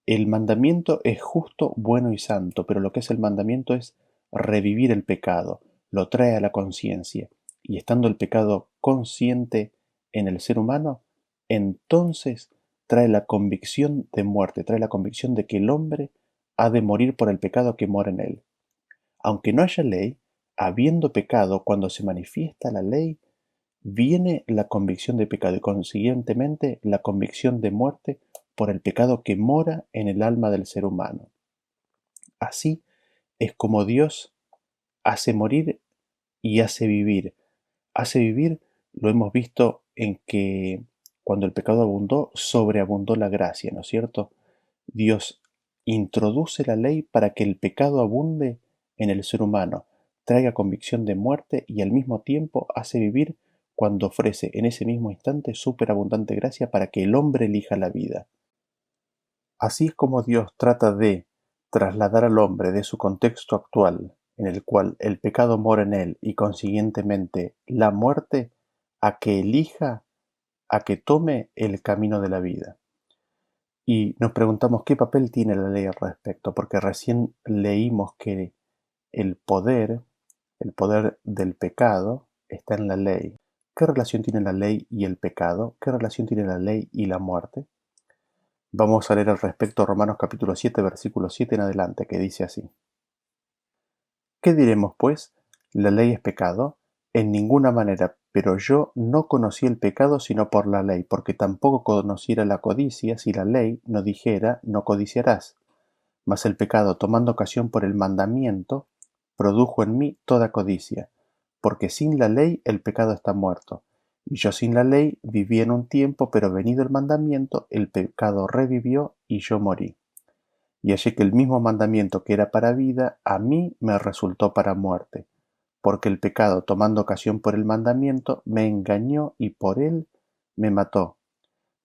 El mandamiento es justo, bueno y santo, pero lo que es el mandamiento es revivir el pecado, lo trae a la conciencia. Y estando el pecado consciente en el ser humano, entonces trae la convicción de muerte, trae la convicción de que el hombre ha de morir por el pecado que mora en él. Aunque no haya ley, habiendo pecado, cuando se manifiesta la ley, viene la convicción de pecado y consiguientemente la convicción de muerte por el pecado que mora en el alma del ser humano. Así es como Dios hace morir y hace vivir. Hace vivir, lo hemos visto en que cuando el pecado abundó, sobreabundó la gracia, ¿no es cierto? Dios introduce la ley para que el pecado abunde en el ser humano, traiga convicción de muerte y al mismo tiempo hace vivir cuando ofrece en ese mismo instante superabundante gracia para que el hombre elija la vida. Así es como Dios trata de trasladar al hombre de su contexto actual, en el cual el pecado mora en él y consiguientemente la muerte, a que elija, a que tome el camino de la vida. Y nos preguntamos qué papel tiene la ley al respecto, porque recién leímos que el poder del pecado está en la ley. ¿Qué relación tiene la ley y el pecado? ¿Qué relación tiene la ley y la muerte? Vamos a leer al respecto Romanos capítulo 7, versículo 7 en adelante, que dice así. ¿Qué diremos, pues? ¿La ley es pecado? En ninguna manera, pero yo no conocí el pecado sino por la ley, porque tampoco conociera la codicia si la ley no dijera, no codiciarás. Mas el pecado, tomando ocasión por el mandamiento, produjo en mí toda codicia, porque sin la ley el pecado está muerto. Y yo sin la ley viví en un tiempo, pero venido el mandamiento, el pecado revivió y yo morí. Y hallé que el mismo mandamiento que era para vida, a mí me resultó para muerte, porque el pecado, tomando ocasión por el mandamiento, me engañó y por él me mató.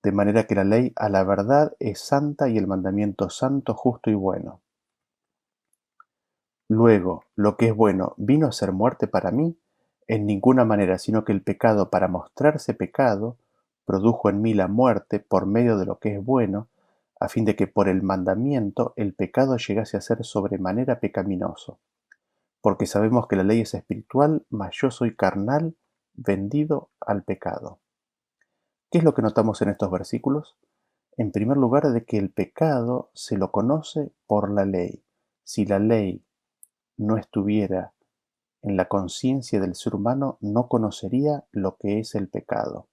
De manera que la ley a la verdad es santa y el mandamiento santo, justo y bueno. Luego, lo que es bueno vino a ser muerte para mí, en ninguna manera, sino que el pecado, para mostrarse pecado, produjo en mí la muerte por medio de lo que es bueno, a fin de que por el mandamiento el pecado llegase a ser sobremanera pecaminoso. Porque sabemos que la ley es espiritual, mas yo soy carnal, vendido al pecado. ¿Qué es lo que notamos en estos versículos? En primer lugar, de que el pecado se lo conoce por la ley. Si la ley no estuviera en la conciencia del ser humano, no conocería lo que es el pecado.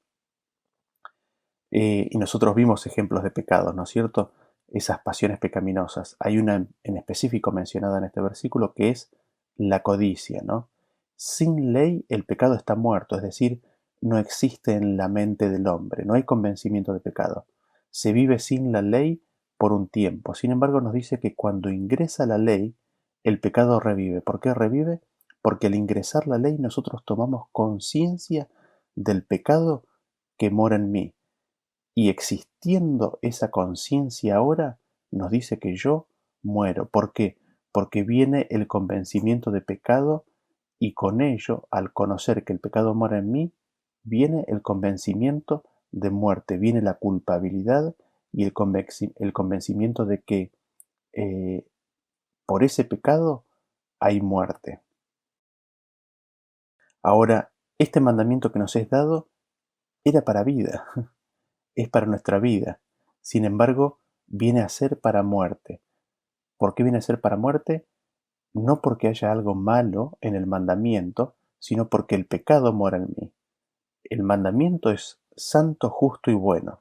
Y nosotros vimos ejemplos de pecados, ¿no es cierto? Esas pasiones pecaminosas. Hay una en específico mencionada en este versículo que es la codicia, ¿no? Sin ley el pecado está muerto, es decir, no existe en la mente del hombre, no hay convencimiento de pecado. Se vive sin la ley por un tiempo. Sin embargo, nos dice que cuando ingresa la ley, el pecado revive. ¿Por qué revive? Porque al ingresar la ley nosotros tomamos conciencia del pecado que mora en mí. Y existiendo esa conciencia ahora, nos dice que yo muero. ¿Por qué? Porque viene el convencimiento de pecado y con ello, al conocer que el pecado mora en mí, viene el convencimiento de muerte, viene la culpabilidad y el convencimiento de que por ese pecado hay muerte. Ahora, este mandamiento que nos es dado era para vida. Es para nuestra vida. Sin embargo, viene a ser para muerte. ¿Por qué viene a ser para muerte? No porque haya algo malo en el mandamiento, sino porque el pecado mora en mí. El mandamiento es santo, justo y bueno.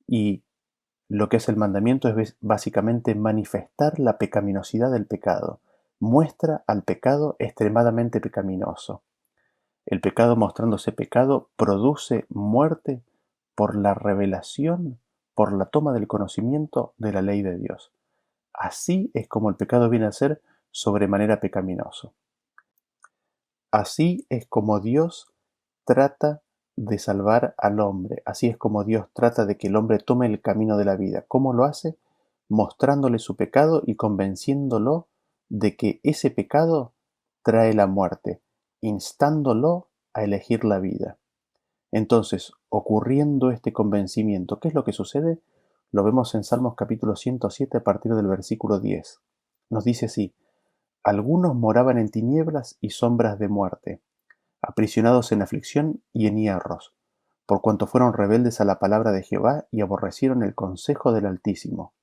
Y lo que es el mandamiento es básicamente manifestar la pecaminosidad del pecado. Muestra al pecado extremadamente pecaminoso. El pecado, mostrándose pecado, produce muerte por la revelación, por la toma del conocimiento de la ley de Dios. Así es como el pecado viene a ser sobremanera pecaminoso. Así es como Dios trata de salvar al hombre. Así es como Dios trata de que el hombre tome el camino de la vida. ¿Cómo lo hace? Mostrándole su pecado y convenciéndolo de que ese pecado trae la muerte, instándolo a elegir la vida. Entonces, ocurriendo este convencimiento, ¿qué es lo que sucede? Lo vemos en Salmos capítulo 107 a partir del versículo 10. Nos dice así: algunos moraban en tinieblas y sombras de muerte, aprisionados en aflicción y en hierros, por cuanto fueron rebeldes a la palabra de Jehová y aborrecieron el consejo del Altísimo.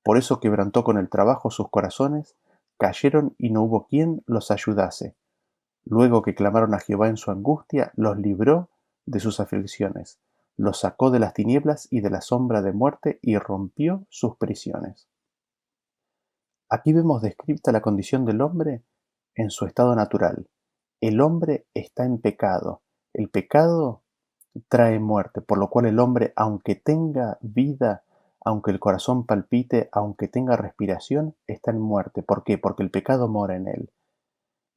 Por eso quebrantó con el trabajo sus corazones, cayeron y no hubo quien los ayudase. Luego que clamaron a Jehová en su angustia, los libró de sus aflicciones, los sacó de las tinieblas y de la sombra de muerte y rompió sus prisiones. Aquí vemos descrita la condición del hombre en su estado natural. El hombre está en pecado. El pecado trae muerte, por lo cual el hombre, aunque tenga vida, aunque el corazón palpite, aunque tenga respiración, está en muerte. ¿Por qué? Porque el pecado mora en él.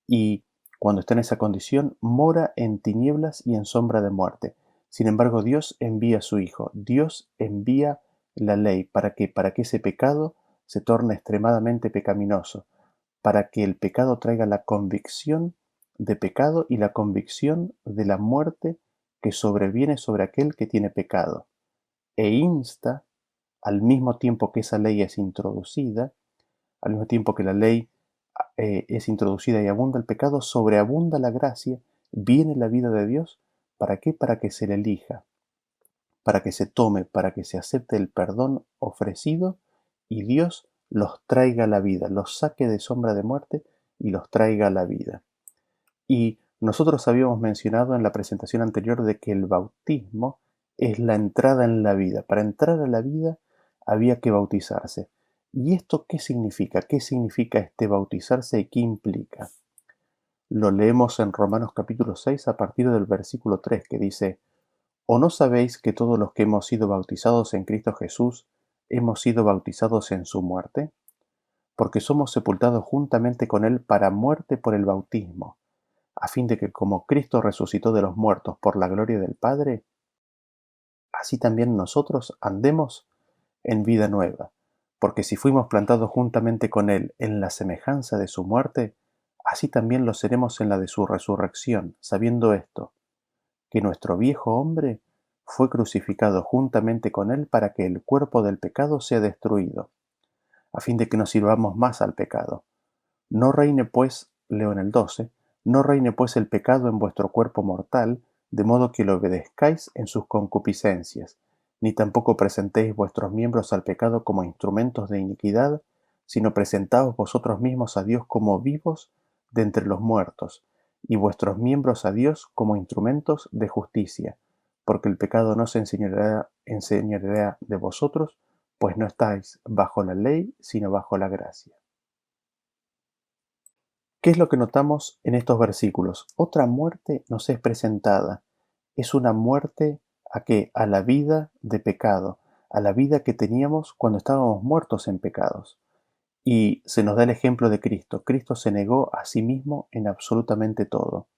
Y cuando está en esa condición, mora en tinieblas y en sombra de muerte. Sin embargo, Dios envía a su Hijo. Dios envía la ley. ¿Para qué? Para que ese pecado se torne extremadamente pecaminoso, para que el pecado traiga la convicción de pecado y la convicción de la muerte que sobreviene sobre aquel que tiene pecado, e insta, al mismo tiempo que esa ley es introducida, al mismo tiempo que la ley es introducida y abunda el pecado, sobreabunda la gracia, viene la vida de Dios. ¿Para qué? Para que se le elija, para que se tome, para que se acepte el perdón ofrecido y Dios los traiga a la vida, los saque de sombra de muerte y los traiga a la vida. Y nosotros habíamos mencionado en la presentación anterior de que el bautismo es la entrada en la vida. Para entrar a la vida había que bautizarse. ¿Y esto qué significa? ¿Qué significa este bautizarse y qué implica? Lo leemos en Romanos capítulo 6 a partir del versículo 3 que dice: ¿O no sabéis que todos los que hemos sido bautizados en Cristo Jesús hemos sido bautizados en su muerte? Porque somos sepultados juntamente con Él para muerte por el bautismo, a fin de que como Cristo resucitó de los muertos por la gloria del Padre, así también nosotros andemos en vida nueva. Porque si fuimos plantados juntamente con Él en la semejanza de su muerte, así también lo seremos en la de su resurrección, sabiendo esto, que nuestro viejo hombre fue crucificado juntamente con él para que el cuerpo del pecado sea destruido, a fin de que no sirvamos más al pecado. No reine pues, leo en el 12, no reine pues el pecado en vuestro cuerpo mortal, de modo que lo obedezcáis en sus concupiscencias, ni tampoco presentéis vuestros miembros al pecado como instrumentos de iniquidad, sino presentaos vosotros mismos a Dios como vivos de entre los muertos, y vuestros miembros a Dios como instrumentos de justicia, porque el pecado no se enseñoreará de vosotros, pues no estáis bajo la ley, sino bajo la gracia. ¿Qué es lo que notamos en estos versículos? Otra muerte nos es presentada. Es una muerte ¿a qué? A la vida de pecado, a la vida que teníamos cuando estábamos muertos en pecados. Y se nos da el ejemplo de Cristo. Cristo se negó a sí mismo en absolutamente todo.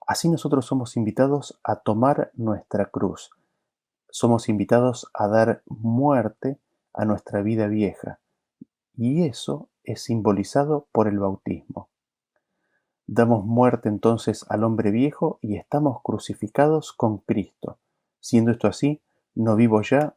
Así nosotros somos invitados a tomar nuestra cruz. Somos invitados a dar muerte a nuestra vida vieja. Y eso es simbolizado por el bautismo. Damos muerte entonces al hombre viejo y estamos crucificados con Cristo. Siendo esto así, no vivo ya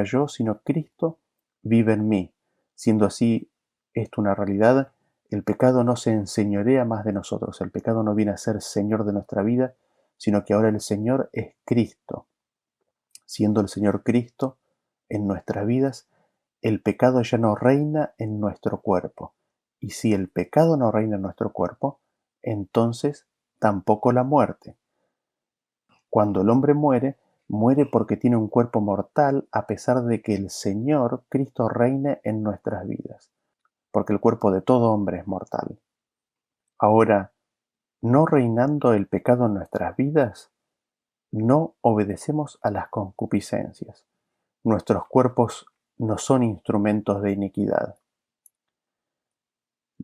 yo, sino Cristo vive en mí. Siendo así esto una realidad, el pecado no se enseñorea más de nosotros. El pecado no viene a ser Señor de nuestra vida, sino que ahora el Señor es Cristo. Siendo el Señor Cristo en nuestras vidas, el pecado ya no reina en nuestro cuerpo. Y si el pecado no reina en nuestro cuerpo, entonces tampoco la muerte. Cuando el hombre muere, muere porque tiene un cuerpo mortal a pesar de que el Señor Cristo reine en nuestras vidas, porque el cuerpo de todo hombre es mortal. Ahora, no reinando el pecado en nuestras vidas, no obedecemos a las concupiscencias. Nuestros cuerpos no son instrumentos de iniquidad.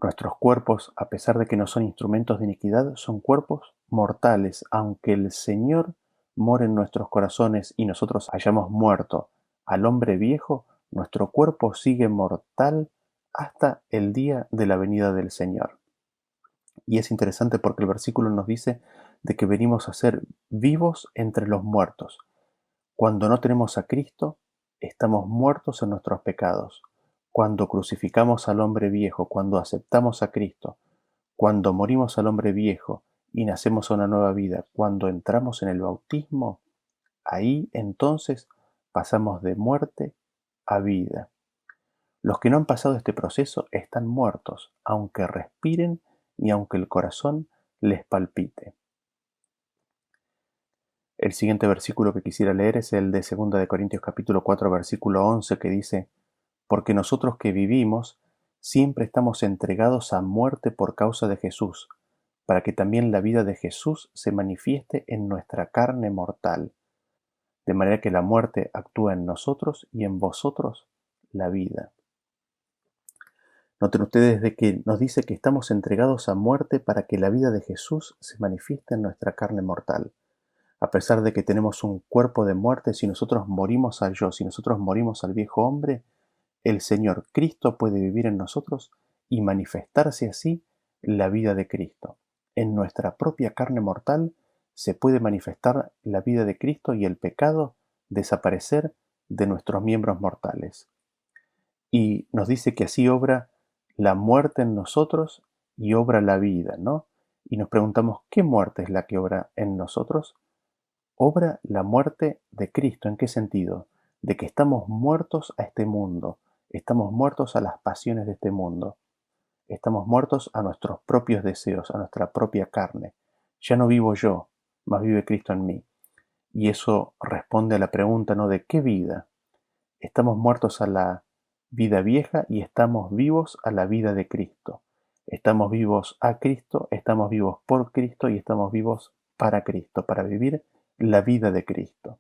Nuestros cuerpos, a pesar de que no son instrumentos de iniquidad, son cuerpos mortales. Aunque el Señor more en nuestros corazones y nosotros hayamos muerto al hombre viejo, nuestro cuerpo sigue mortal hasta el día de la venida del Señor. Y es interesante porque el versículo nos dice de que venimos a ser vivos entre los muertos. Cuando no tenemos a Cristo, estamos muertos en nuestros pecados. Cuando crucificamos al hombre viejo, cuando aceptamos a Cristo, cuando morimos al hombre viejo y nacemos a una nueva vida, cuando entramos en el bautismo, ahí entonces pasamos de muerte a vida. Los que no han pasado este proceso están muertos, aunque respiren y aunque el corazón les palpite. El siguiente versículo que quisiera leer es el de 2 de Corintios capítulo 4 versículo 11 que dice: porque nosotros que vivimos siempre estamos entregados a muerte por causa de Jesús, para que también la vida de Jesús se manifieste en nuestra carne mortal, de manera que la muerte actúa en nosotros y en vosotros la vida. Noten ustedes de que nos dice que estamos entregados a muerte para que la vida de Jesús se manifieste en nuestra carne mortal. A pesar de que tenemos un cuerpo de muerte, si nosotros morimos al yo, si nosotros morimos al viejo hombre, el Señor Cristo puede vivir en nosotros y manifestarse así la vida de Cristo. En nuestra propia carne mortal se puede manifestar la vida de Cristo y el pecado desaparecer de nuestros miembros mortales. Y nos dice que así obra la muerte en nosotros y obra la vida, ¿no? Y nos preguntamos, ¿qué muerte es la que obra en nosotros? Obra la muerte de Cristo. ¿En qué sentido? De que estamos muertos a este mundo, estamos muertos a las pasiones de este mundo, estamos muertos a nuestros propios deseos, a nuestra propia carne. Ya no vivo yo, mas vive Cristo en mí. Y eso responde a la pregunta, ¿no? ¿De qué vida? Estamos muertos a la vida vieja y estamos vivos a la vida de Cristo. Estamos vivos a Cristo, estamos vivos por Cristo y estamos vivos para Cristo, para vivir la vida de Cristo.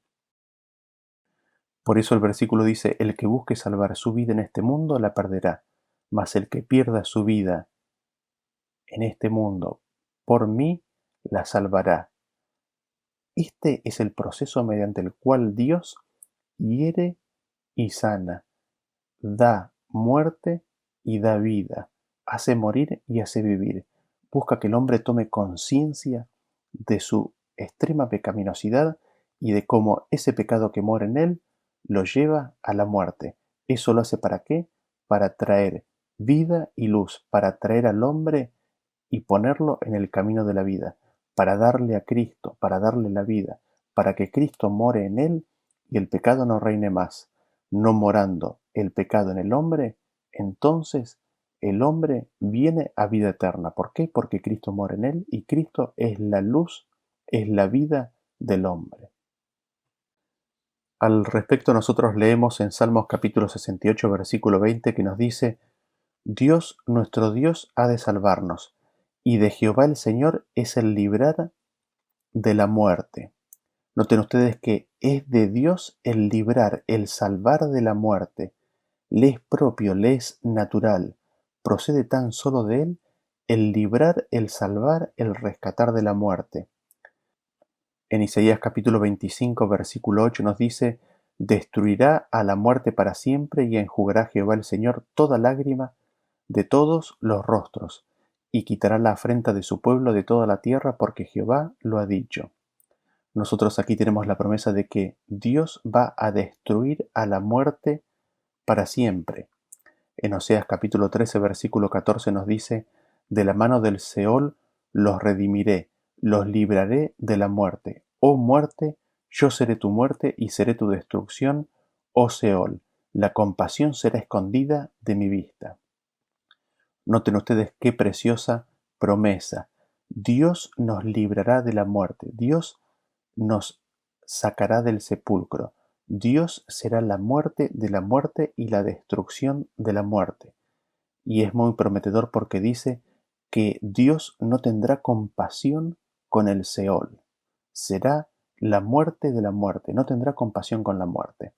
Por eso el versículo dice, el que busque salvar su vida en este mundo la perderá, mas el que pierda su vida en este mundo por mí la salvará. Este es el proceso mediante el cual Dios hiere y sana, da muerte y da vida, hace morir y hace vivir. Busca que el hombre tome conciencia de su extrema pecaminosidad y de cómo ese pecado que mora en él lo lleva a la muerte. ¿Eso lo hace para qué? Para traer vida y luz, para traer al hombre y ponerlo en el camino de la vida, para darle a Cristo, para darle la vida, para que Cristo more en él y el pecado no reine más. No morando el pecado en el hombre, entonces el hombre viene a vida eterna. ¿Por qué? Porque Cristo mora en él y Cristo es la luz, es la vida del hombre. Al respecto nosotros leemos en Salmos capítulo 68, versículo 20, que nos dice: Dios nuestro Dios ha de salvarnos, y de Jehová el Señor es el librar de la muerte. Noten ustedes que es de Dios el librar, el salvar de la muerte. Le es propio, le es natural, procede tan solo de Él el librar, el salvar, el rescatar de la muerte. En Isaías capítulo 25, versículo 8 nos dice: Destruirá a la muerte para siempre y enjugará Jehová el Señor toda lágrima de todos los rostros, y quitará la afrenta de su pueblo de toda la tierra, porque Jehová lo ha dicho. Nosotros aquí tenemos la promesa de que Dios va a destruir a la muerte para siempre. En Oseas capítulo 13, versículo 14 nos dice: De la mano del Seol los redimiré, los libraré de la muerte. Oh muerte, yo seré tu muerte y seré tu destrucción, oh Seol, la compasión será escondida de mi vista. Noten ustedes qué preciosa promesa. Dios nos librará de la muerte. Dios nos sacará del sepulcro. Dios será la muerte de la muerte y la destrucción de la muerte. Y es muy prometedor porque dice que Dios no tendrá compasión con el Seol. Será la muerte de la muerte. No tendrá compasión con la muerte.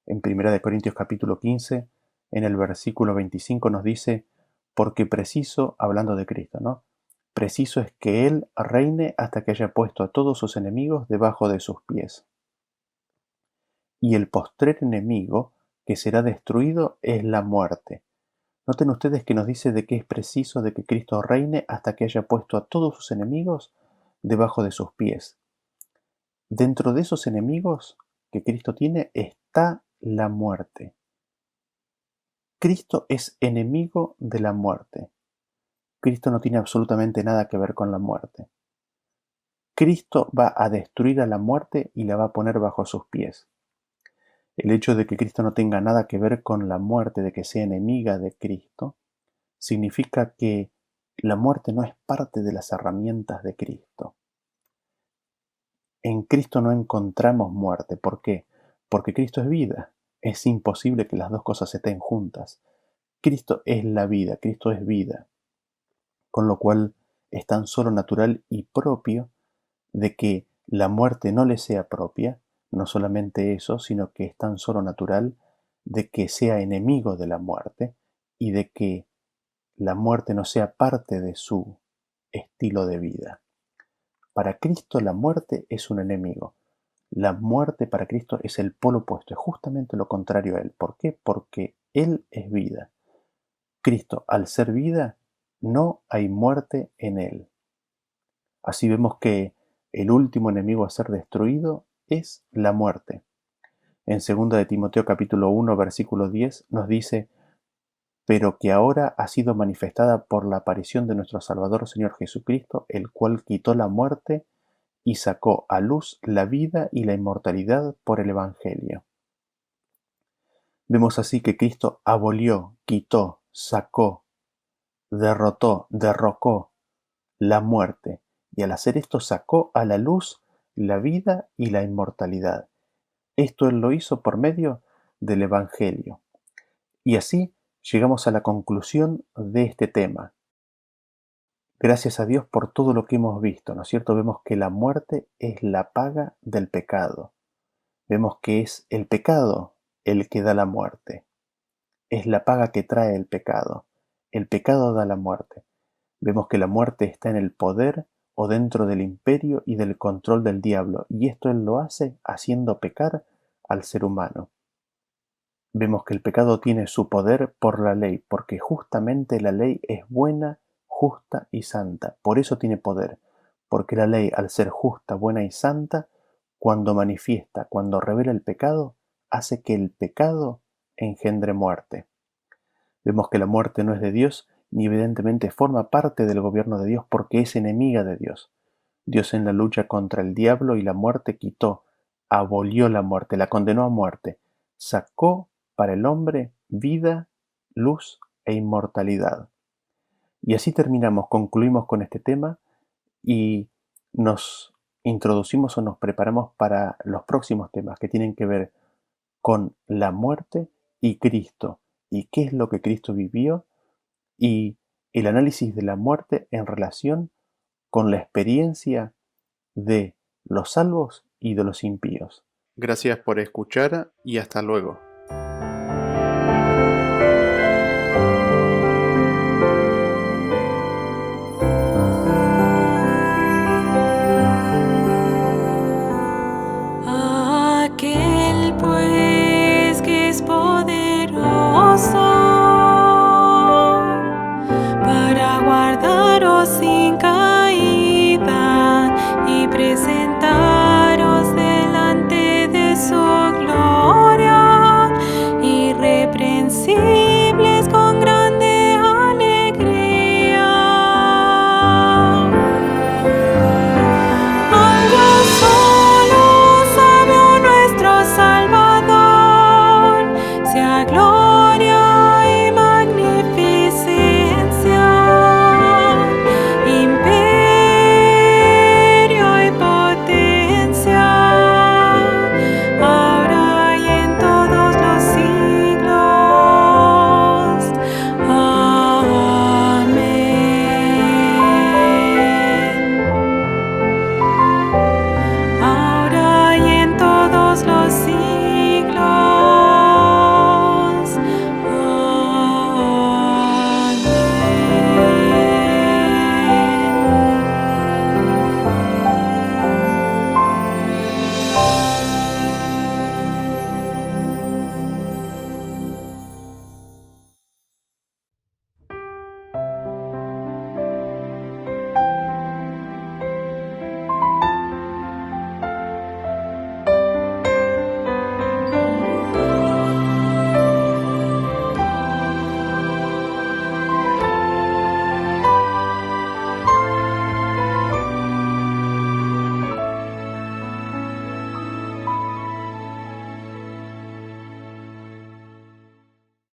En 1 Corintios capítulo 15, en el versículo 25 nos dice: porque preciso, hablando de Cristo, ¿no? Preciso es que Él reine hasta que haya puesto a todos sus enemigos debajo de sus pies. Y el postrer enemigo que será destruido es la muerte. Noten ustedes que nos dice de que es preciso de que Cristo reine hasta que haya puesto a todos sus enemigos debajo de sus pies. Dentro de esos enemigos que Cristo tiene está la muerte. Cristo es enemigo de la muerte. Cristo no tiene absolutamente nada que ver con la muerte. Cristo va a destruir a la muerte y la va a poner bajo sus pies. El hecho de que Cristo no tenga nada que ver con la muerte, de que sea enemiga de Cristo, significa que la muerte no es parte de las herramientas de Cristo. En Cristo no encontramos muerte. ¿Por qué? Porque Cristo es vida. Es imposible que las dos cosas estén juntas. Cristo es la vida, Cristo es vida. Con lo cual es tan solo natural y propio de que la muerte no le sea propia, no solamente eso, sino que es tan solo natural de que sea enemigo de la muerte y de que la muerte no sea parte de su estilo de vida. Para Cristo la muerte es un enemigo. La muerte para Cristo es el polo opuesto, es justamente lo contrario a Él. ¿Por qué? Porque Él es vida. Cristo, al ser vida, no hay muerte en Él. Así vemos que el último enemigo a ser destruido es la muerte. En 2 de Timoteo capítulo 1 versículo 10 nos dice: pero que ahora ha sido manifestada por la aparición de nuestro Salvador Señor Jesucristo, el cual quitó la muerte y sacó a luz la vida y la inmortalidad por el Evangelio. Vemos así que Cristo abolió, quitó, sacó, derrotó, derrocó la muerte, y al hacer esto sacó a la luz la vida y la inmortalidad. Esto Él lo hizo por medio del Evangelio. Y así llegamos a la conclusión de este tema. Gracias a Dios por todo lo que hemos visto, ¿no es cierto? Vemos que la muerte es la paga del pecado. Vemos que es el pecado el que da la muerte. Es la paga que trae el pecado. El pecado da la muerte. Vemos que la muerte está en el poder o dentro del imperio y del control del diablo, y esto Él lo hace haciendo pecar al ser humano. Vemos que el pecado tiene su poder por la ley, porque justamente la ley es buena, justa y santa. Por eso tiene poder, porque la ley, al ser justa, buena y santa, cuando manifiesta, cuando revela el pecado, hace que el pecado engendre muerte. Vemos que la muerte no es de Dios, ni evidentemente forma parte del gobierno de Dios porque es enemiga de Dios. Dios en la lucha contra el diablo y la muerte quitó, abolió la muerte, la condenó a muerte, sacó para el hombre vida, luz e inmortalidad. Y así terminamos, concluimos con este tema y nos introducimos o nos preparamos para los próximos temas que tienen que ver con la muerte y Cristo, y qué es lo que Cristo vivió y el análisis de la muerte en relación con la experiencia de los salvos y de los impíos. Gracias por escuchar y hasta luego.